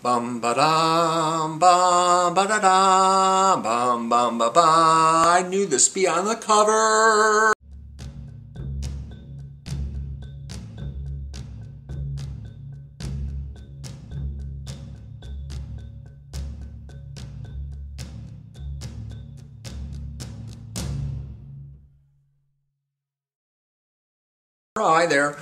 Bum ba dum, bum ba da dum, bum bum ba ba. I knew this be on the cover. Hi there.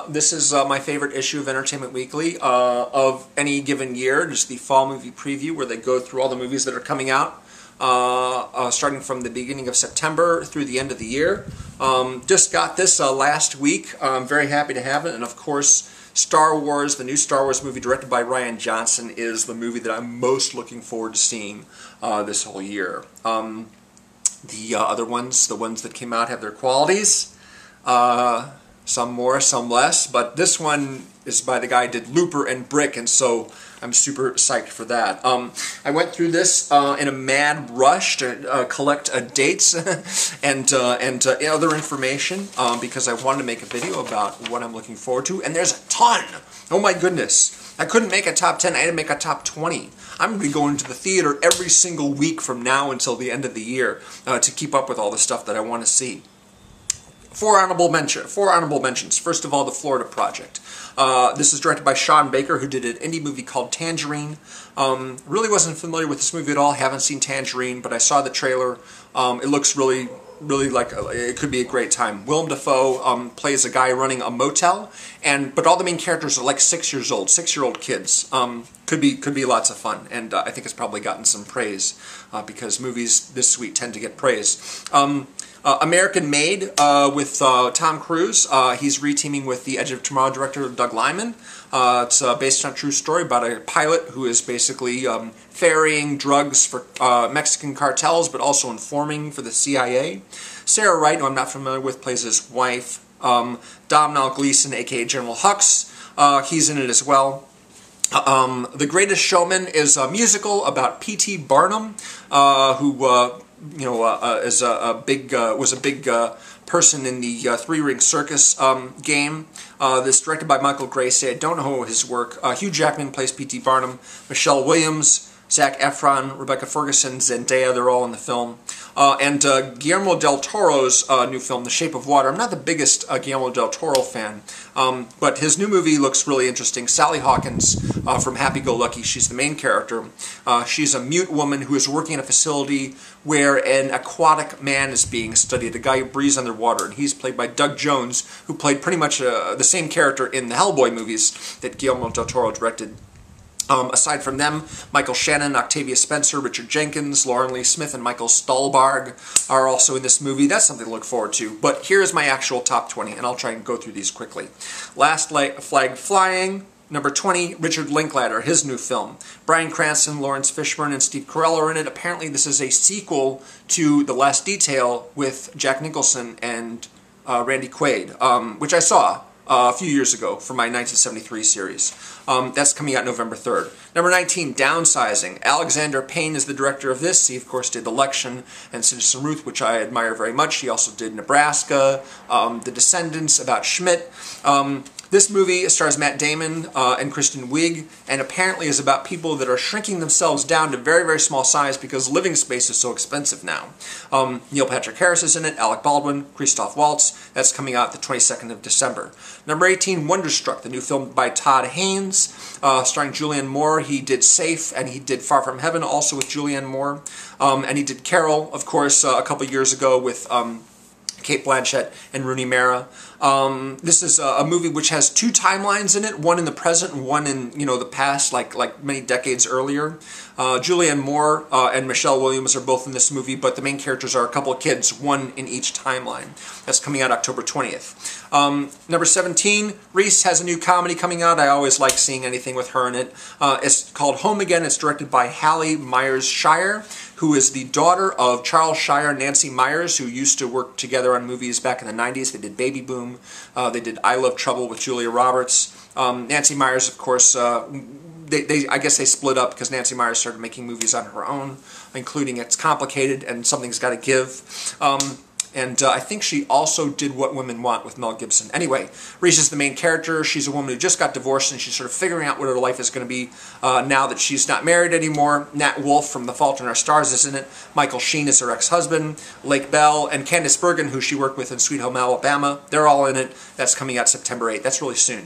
This is my favorite issue of Entertainment Weekly of any given year. Just the fall movie preview where they go through all the movies that are coming out starting from the beginning of September through the end of the year. Just got this last week. I'm very happy to have it. And of course, Star Wars, the new Star Wars movie directed by Rian Johnson, is the movie that I'm most looking forward to seeing this whole year. The other ones, the ones that came out, have their qualities. Some more, some less, but this one is by the guy who did Looper and Brick, and so I'm super psyched for that. I went through this in a mad rush to collect dates and other information because I wanted to make a video about what I'm looking forward to, and there's a ton! Oh my goodness! I couldn't make a top 10, I had to make a top 20. I'm going to be going to the theater every single week from now until the end of the year to keep up with all the stuff that I want to see. Four honorable mentions. First of all, The Florida Project. This is directed by Sean Baker, who did an indie movie called Tangerine. Really wasn't familiar with this movie at all. Haven't seen Tangerine, but I saw the trailer. It looks really like it could be a great time. Willem Dafoe plays a guy running a motel, but all the main characters are like 6 years old, 6-year-old kids. Could be lots of fun, and I think it's probably gotten some praise because movies this sweet tend to get praise. American Made with Tom Cruise. He's reteaming with the Edge of Tomorrow director Doug Liman. It's based on a true story about a pilot who is basically ferrying drugs for Mexican cartels, but also informing for the CIA. Sarah Wright, who I'm not familiar with, plays his wife. Domhnall Gleeson, aka General Hux, he's in it as well. The Greatest Showman is a musical about P.T. Barnum, who was a big person in the three-ring circus game. This is directed by Michael Gracie. I don't know his work. Hugh Jackman plays P.T. Barnum. Michelle Williams, Zac Efron, Rebecca Ferguson, Zendaya, they're all in the film. And Guillermo del Toro's new film, The Shape of Water. I'm not the biggest Guillermo del Toro fan, but his new movie looks really interesting. Sally Hawkins from Happy Go Lucky, she's the main character. She's a mute woman who is working in a facility where an aquatic man is being studied, a guy who breathes underwater, and he's played by Doug Jones, who played pretty much the same character in the Hellboy movies that Guillermo del Toro directed. Aside from them, Michael Shannon, Octavia Spencer, Richard Jenkins, Lauren Lee Smith, and Michael Stuhlbarg are also in this movie. That's something to look forward to. But here's my actual top 20, and I'll try and go through these quickly. Last Flag Flying, number 20, Richard Linklater, his new film. Bryan Cranston, Lawrence Fishburne, and Steve Carell are in it. Apparently this is a sequel to The Last Detail with Jack Nicholson and Randy Quaid, which I saw a few years ago for my 1973 series. That's coming out November 3rd. Number 19, Downsizing. Alexander Payne is the director of this. He, of course, did Election and Citizen Ruth, which I admire very much. He also did Nebraska, The Descendants, about Schmidt. This movie stars Matt Damon and Kristen Wiig, and apparently is about people that are shrinking themselves down to very, very small size because living space is so expensive now. Neil Patrick Harris is in it, Alec Baldwin, Christoph Waltz. That's coming out the 22nd of December. Number 18, Wonderstruck, the new film by Todd Haynes, starring Julianne Moore. He did Safe, and he did Far From Heaven, also with Julianne Moore. And he did Carol, of course, a couple years ago with Cate Blanchett and Rooney Mara. This is a movie which has two timelines in it, one in the present and one in the past, like many decades earlier. Julianne Moore and Michelle Williams are both in this movie, but the main characters are a couple of kids, one in each timeline. That's coming out October 20th. Number 17, Reese has a new comedy coming out. I always like seeing anything with her in it. It's called Home Again. It's directed by Hallie Myers-Shire, who is the daughter of Charles Shire and Nancy Myers, who used to work together on movies back in the 90s. They did Baby Boom. They did I Love Trouble with Julia Roberts. Nancy Myers, of course, I guess they split up because Nancy Myers started making movies on her own, including It's Complicated and Something's Gotta Give. And I think she also did What Women Want with Mel Gibson. Anyway, Reese is the main character. She's a woman who just got divorced, and she's sort of figuring out what her life is going to be now that she's not married anymore. Nat Wolff from The Fault in Our Stars is in it. Michael Sheen is her ex-husband. Lake Bell and Candice Bergen, who she worked with in Sweet Home Alabama, they're all in it. That's coming out September 8th. That's really soon.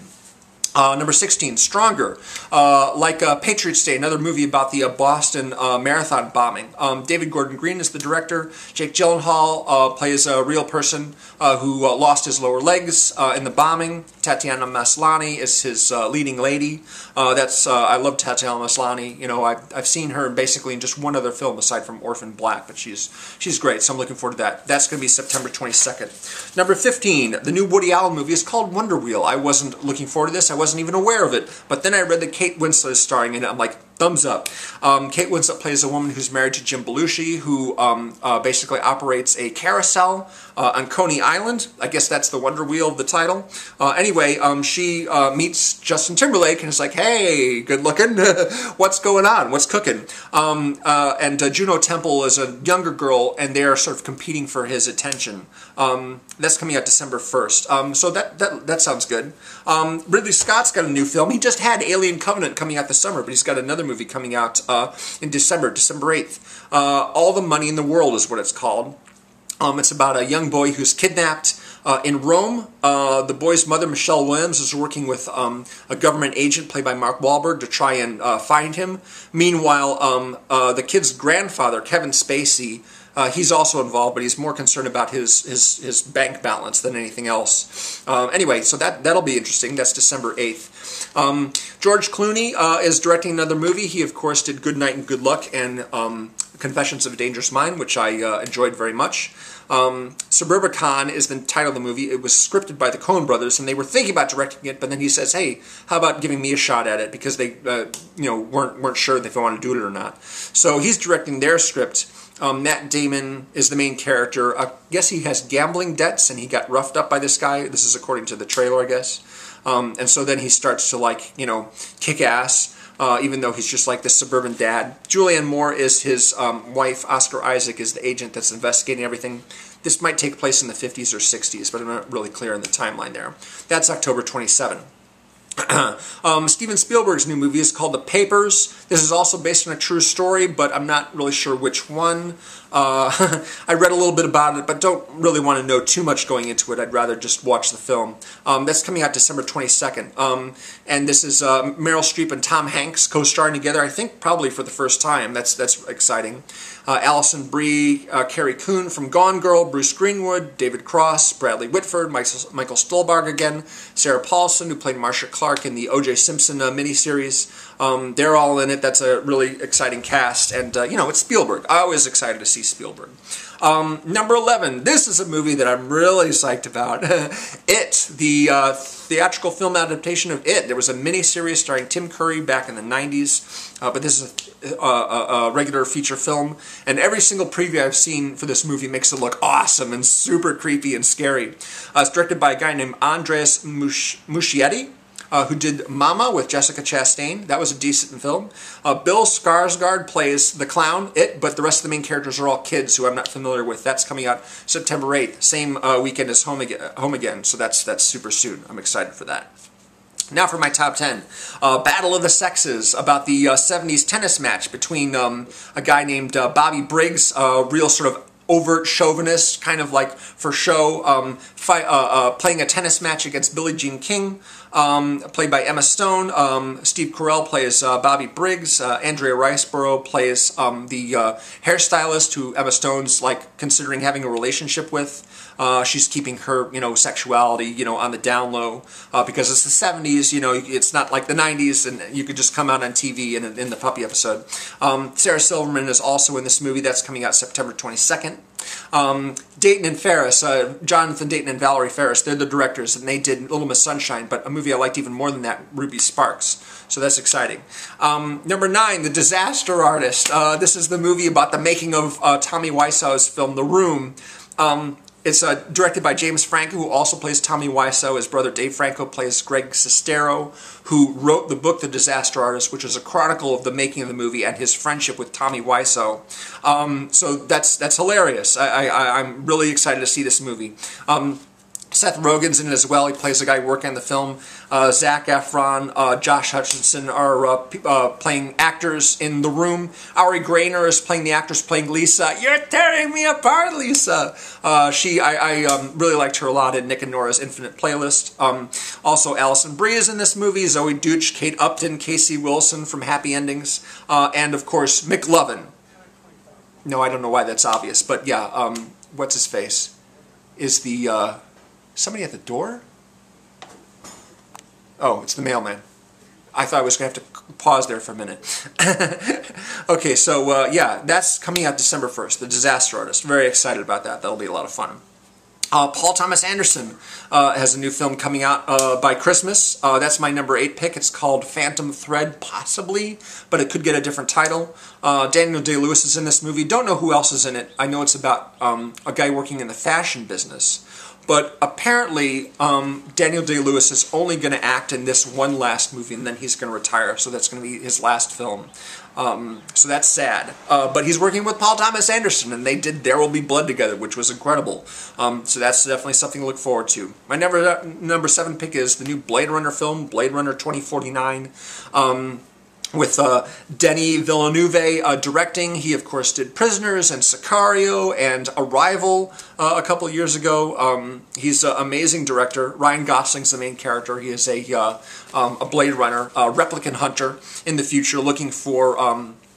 Number 16, Stronger, like Patriots Day, another movie about the Boston Marathon bombing. David Gordon Green is the director. Jake Gyllenhaal plays a real person who lost his lower legs in the bombing. Tatiana Maslany is his leading lady. I love Tatiana Maslany. You know, I've seen her basically in just one other film aside from Orphan Black, but she's great, so I'm looking forward to that. That's going to be September 22nd. Number 15, the new Woody Allen movie is called Wonder Wheel. I wasn't looking forward to this. I wasn't even aware of it, but then I read that Kate Winslet is starring in it. I'm like, thumbs up. Kate Winslet plays a woman who's married to Jim Belushi, who basically operates a carousel on Coney Island. I guess that's the Wonder Wheel of the title. Anyway, she meets Justin Timberlake and is like, hey, good looking, what's going on, what's cooking? And Juno Temple is a younger girl, and they are sort of competing for his attention. That's coming out December 1st. So that sounds good. Ridley Scott's got a new film. He just had Alien Covenant coming out this summer, but he's got another movie coming out in December 8th. All the Money in the World is what it's called. It's about a young boy who's kidnapped in Rome. The boy's mother, Michelle Williams, is working with a government agent played by Mark Wahlberg to try and find him. Meanwhile, the kid's grandfather, Kevin Spacey, he's also involved, but he's more concerned about his bank balance than anything else. Anyway, so that'll be interesting. That's December 8th. George Clooney is directing another movie. He, of course, did Good Night and Good Luck and Confessions of a Dangerous Mind, which I enjoyed very much. Suburbicon is the title of the movie. It was scripted by the Coen brothers, and they were thinking about directing it, but then he says, hey, how about giving me a shot at it, because they weren't sure if they wanted to do it or not. So he's directing their script. Matt Damon is the main character. I guess he has gambling debts, and he got roughed up by this guy. This is according to the trailer, I guess. And so then he starts to, kick ass. Even though he's just like this suburban dad. Julianne Moore is his wife. Oscar Isaac is the agent that's investigating everything. This might take place in the 50s or 60s, but I'm not really clear on the timeline there. That's October 27. Steven Spielberg's new movie is called The Papers. This is also based on a true story, but I'm not really sure which one. I read a little bit about it, but don't really want to know too much going into it. I'd rather just watch the film. That's coming out December 22nd. And this is Meryl Streep and Tom Hanks co-starring together, I think probably for the first time. That's exciting. Alison Brie, Carrie Coon from Gone Girl, Bruce Greenwood, David Cross, Bradley Whitford, Michael Stuhlbarg again, Sarah Paulson, who played Marcia Clark in the O.J. Simpson miniseries. They're all in it. That's a really exciting cast. And, it's Spielberg. I'm always excited to see Spielberg. Number 11. This is a movie that I'm really psyched about. It, the theatrical film adaptation of It. There was a miniseries starring Tim Curry back in the 90s, but this is a regular feature film, and every single preview I've seen for this movie makes it look awesome and super creepy and scary. It's directed by a guy named Andres Muschietti, who did Mama with Jessica Chastain. That was a decent film. Bill Skarsgård plays the clown, but the rest of the main characters are all kids who I'm not familiar with. That's coming out September 8th, same weekend as Home Again, so that's super soon. I'm excited for that. Now for my top 10. Battle of the Sexes, about the 70s tennis match between a guy named Bobby Briggs, a real sort of overt chauvinist, kind of like for show, playing a tennis match against Billie Jean King, played by Emma Stone. Steve Carell plays Bobby Briggs. Andrea Riseborough plays the hairstylist who Emma Stone's considering having a relationship with. She's keeping her, sexuality, on the down low, because it's the 70s, it's not like the 90s, and you could just come out on TV in the puppy episode. Sarah Silverman is also in this movie. That's coming out September 22nd. Dayton and Ferris, Jonathan Dayton and Valerie Ferris, they're the directors, and they did Little Miss Sunshine, but a movie I liked even more than that, Ruby Sparks. So that's exciting. Number 9, The Disaster Artist. This is the movie about the making of Tommy Wiseau's film, The Room. It's directed by James Franco, who also plays Tommy Wiseau. His brother Dave Franco plays Greg Sestero, who wrote the book The Disaster Artist, which is a chronicle of the making of the movie and his friendship with Tommy Wiseau. So that's hilarious. I'm really excited to see this movie. Seth Rogen's in it as well. He plays the guy working on the film. Zac Efron, Josh Hutcherson are playing actors in The Room. Ari Grainer is playing the actress playing Lisa. You're tearing me apart, Lisa. I really liked her a lot in Nick and Nora's Infinite Playlist. Also, Alison Brie is in this movie. Zoe Deutch, Kate Upton, Casey Wilson from Happy Endings, and of course Mick Lovin. No, I don't know why that's obvious, but yeah, what's his face is the. Somebody at the door? Oh, it's the mailman. I thought I was going to have to pause there for a minute. Okay, so yeah, that's coming out December 1st, The Disaster Artist. Very excited about that. That'll be a lot of fun. Paul Thomas Anderson has a new film coming out by Christmas. That's my number 8 pick. It's called Phantom Thread, possibly, but it could get a different title. Daniel Day-Lewis is in this movie. Don't know who else is in it. I know it's about a guy working in the fashion business. But apparently, Daniel Day-Lewis is only going to act in this one last movie, and then he's going to retire. So that's going to be his last film. So that's sad. But he's working with Paul Thomas Anderson, and they did There Will Be Blood together, which was incredible. So that's definitely something to look forward to. My number 7 pick is the new Blade Runner film, Blade Runner 2049. With Denis Villeneuve directing. He, of course, did Prisoners and Sicario and Arrival a couple of years ago. He's an amazing director. Ryan Gosling's the main character. He is a Blade Runner, replicant hunter in the future, looking for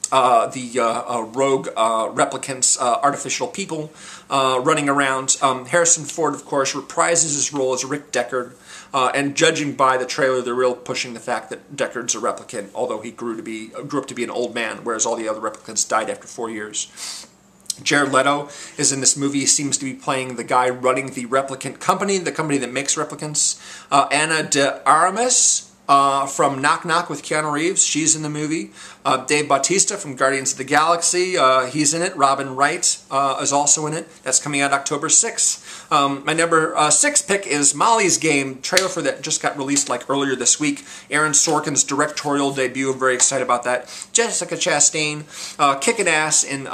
the rogue replicants, artificial people running around. Harrison Ford, of course, reprises his role as Rick Deckard. And judging by the trailer, they're real pushing the fact that Deckard's a replicant, although he grew up to be an old man, whereas all the other replicants died after 4 years. Jared Leto is in this movie. He seems to be playing the guy running the replicant company, the company that makes replicants. Ana de Armas from Knock Knock with Keanu Reeves, she's in the movie. Dave Bautista from Guardians of the Galaxy, he's in it. Robin Wright is also in it. That's coming out October 6th. My number 6 pick is Molly's Game, trailer for that just got released like earlier this week. Aaron Sorkin's directorial debut, I'm very excited about that. Jessica Chastain kicking ass in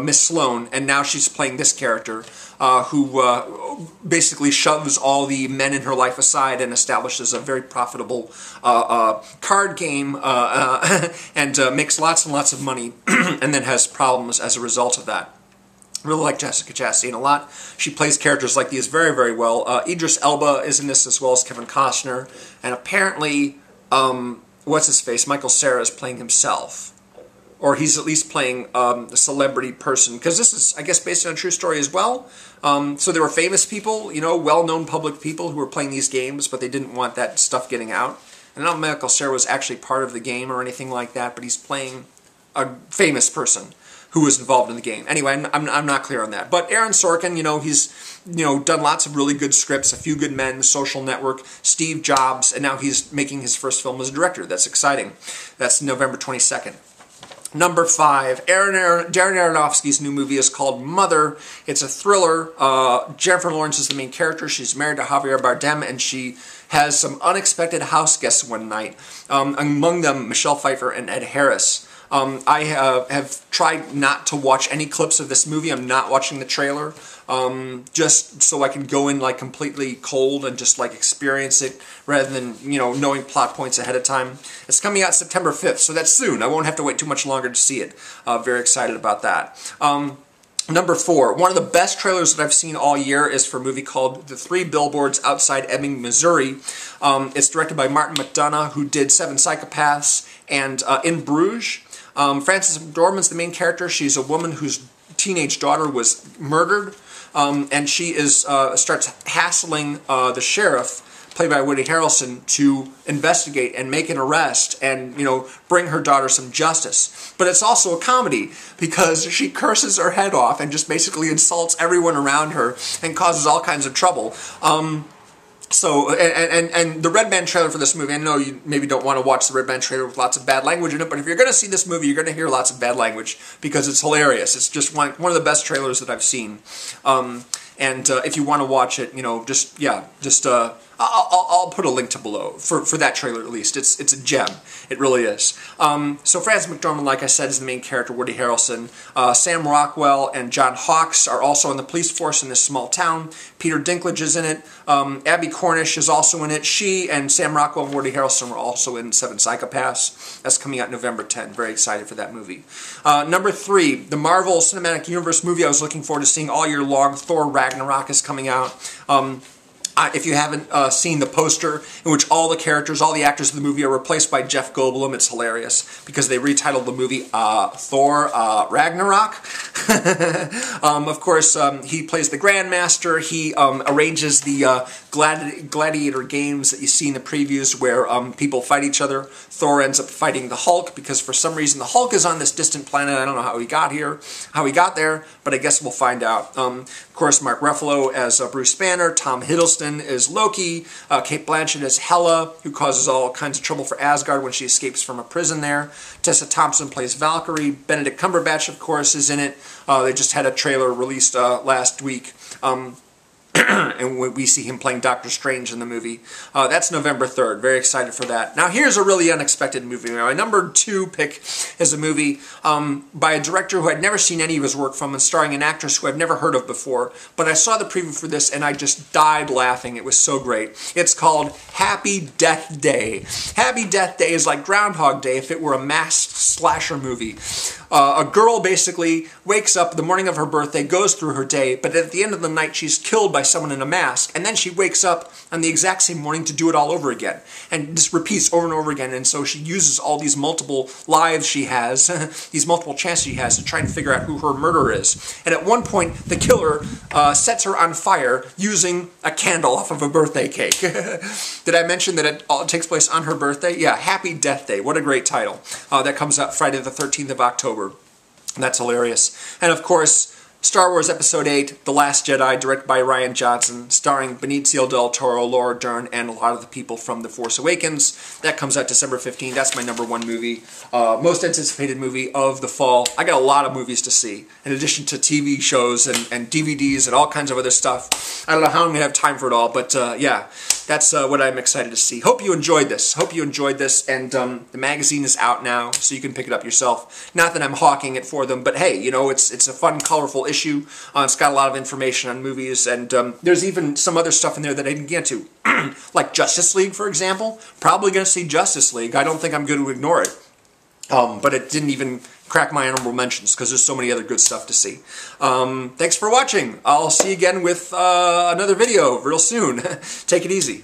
Miss Sloane, and now she's playing this character who basically shoves all the men in her life aside and establishes a very profitable card game and makes lots and lots of money and then has problems as a result of that. Really like Jessica Chastain a lot. She plays characters like these very, very well. Idris Elba is in this as well as Kevin Costner. And apparently, what's-his-face, Michael Cera is playing himself. Or he's at least playing a celebrity person. Because this is, I guess, based on a true story as well. So there were famous people, you know, well-known public people who were playing these games, but they didn't want that stuff getting out. And I don't know if Michael Cera was actually part of the game or anything like that, but he's playing a famous person who was involved in the game. Anyway, I'm not clear on that. But Aaron Sorkin, you know, he's done lots of really good scripts, A Few Good Men, Social Network, Steve Jobs, and now he's making his first film as a director. That's exciting. That's November 22nd. Number 5, Darren Aronofsky's new movie is called Mother. It's a thriller. Jennifer Lawrence is the main character. She's married to Javier Bardem, and she has some unexpected house guests one night. Among them, Michelle Pfeiffer and Ed Harris. I have tried not to watch any clips of this movie. I'm not watching the trailer, just so I can go in like completely cold and just like experience it rather than, knowing plot points ahead of time. It's coming out September 5th, so that's soon. I won't have to wait too much longer to see it. Very excited about that. Number 4, one of the best trailers that I've seen all year is for a movie called The Three Billboards Outside Ebbing, Missouri. It's directed by Martin McDonagh, who did Seven Psychopaths and In Bruges. Frances McDormand's the main character. She's a woman whose teenage daughter was murdered, and she starts hassling the sheriff, played by Woody Harrelson, to investigate and make an arrest and, bring her daughter some justice. But it's also a comedy because she curses her head off and just basically insults everyone around her and causes all kinds of trouble. So, and the Red Band trailer for this movie, I know you maybe don't want to watch the Red Band trailer with lots of bad language in it, but if you're going to see this movie, you're going to hear lots of bad language because it's hilarious. It's just one of the best trailers that I've seen. And if you want to watch it, you know, I'll put a link to below for that trailer at least. It's a gem. It really is. So Frances McDormand, like I said, is the main character, Woody Harrelson. Sam Rockwell and John Hawkes are also in the police force in this small town. Peter Dinklage is in it. Abby Cornish is also in it. She and Sam Rockwell and Woody Harrelson were also in Seven Psychopaths. That's coming out November 10th. Very excited for that movie. Number 3, the Marvel Cinematic Universe movie I was looking forward to seeing all year long, Thor Ragnarok, is coming out. If you haven't seen the poster in which all the characters, all the actors of the movie are replaced by Jeff Goldblum, it's hilarious because they retitled the movie Thor Ragnarok. Of course, he plays the Grandmaster. He arranges the gladiator games that you see in the previews where people fight each other. Thor ends up fighting the Hulk because for some reason the Hulk is on this distant planet. I don't know how he got there, but I guess we'll find out. Of course, Mark Ruffalo as Bruce Banner, Tom Hiddleston is Loki, Cate Blanchett as Hela, who causes all kinds of trouble for Asgard when she escapes from a prison there. Tessa Thompson plays Valkyrie. Benedict Cumberbatch, of course, is in it. They just had a trailer released last week. And we see him playing Doctor Strange in the movie. That's November 3rd. Very excited for that. Now, here's a really unexpected movie. My number 2 pick is a movie by a director who I'd never seen any of his work from and starring an actress who I've never heard of before. But I saw the preview for this and I just died laughing. It was so great. It's called Happy Death Day. Happy Death Day is like Groundhog Day if it were a masked slasher movie. A girl basically wakes up the morning of her birthday, goes through her day, but at the end of the night she's killed by someone in a mask, and then she wakes up on the exact same morning to do it all over again. And this repeats over and over again, and so she uses all these multiple lives she has, these multiple chances she has to try and figure out who her murderer is. And at one point, the killer sets her on fire using a candle off of a birthday cake. Did I mention that it all takes place on her birthday? Yeah, Happy Death Day. What a great title. That comes out Friday the 13th of October. That's hilarious. And of course, Star Wars Episode 8, The Last Jedi, directed by Rian Johnson, starring Benicio del Toro, Laura Dern, and a lot of the people from The Force Awakens. That comes out December 15th. That's my number 1 movie. Most anticipated movie of the fall. I got a lot of movies to see, in addition to TV shows and DVDs and all kinds of other stuff. I don't know how I'm going to have time for it all, but yeah, that's what I'm excited to see. Hope you enjoyed this. And the magazine is out now, so you can pick it up yourself. Not that I'm hawking it for them, but hey, you know, it's a fun, colorful issue. It's got a lot of information on movies, and there's even some other stuff in there that I didn't get to. Like Justice League, for example. Probably going to see Justice League. I don't think I'm going to ignore it. But it didn't even crack my honorable mentions because there's so many other good stuff to see. Thanks for watching. I'll see you again with another video real soon. Take it easy.